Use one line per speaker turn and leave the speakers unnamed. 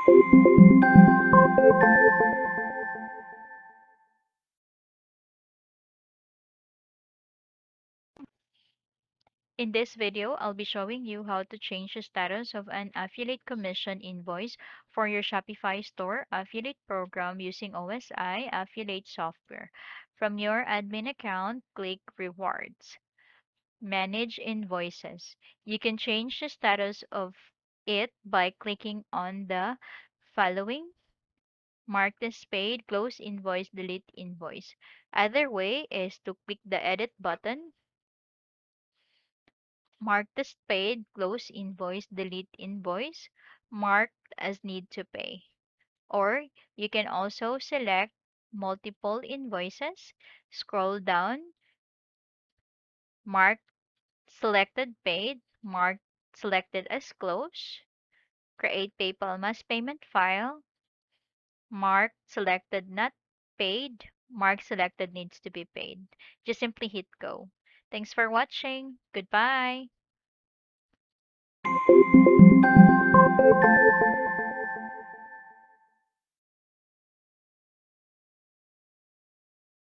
In this video, I'll be showing you how to change the status of an affiliate commission invoice for your Shopify store affiliate program using OSI affiliate software. From your admin account, click Rewards. Manage invoices. You can change the status of it by clicking on the following: mark this paid, close invoice, delete invoice. Other way is to click the edit button, mark this paid, close invoice, delete invoice, marked as need to pay. Or you can also select multiple invoices, scroll down, mark selected paid, mark selected as close, create PayPal mass payment file, mark selected not paid, mark selected needs to be paid. Just simply hit go. Thanks for watching. Goodbye.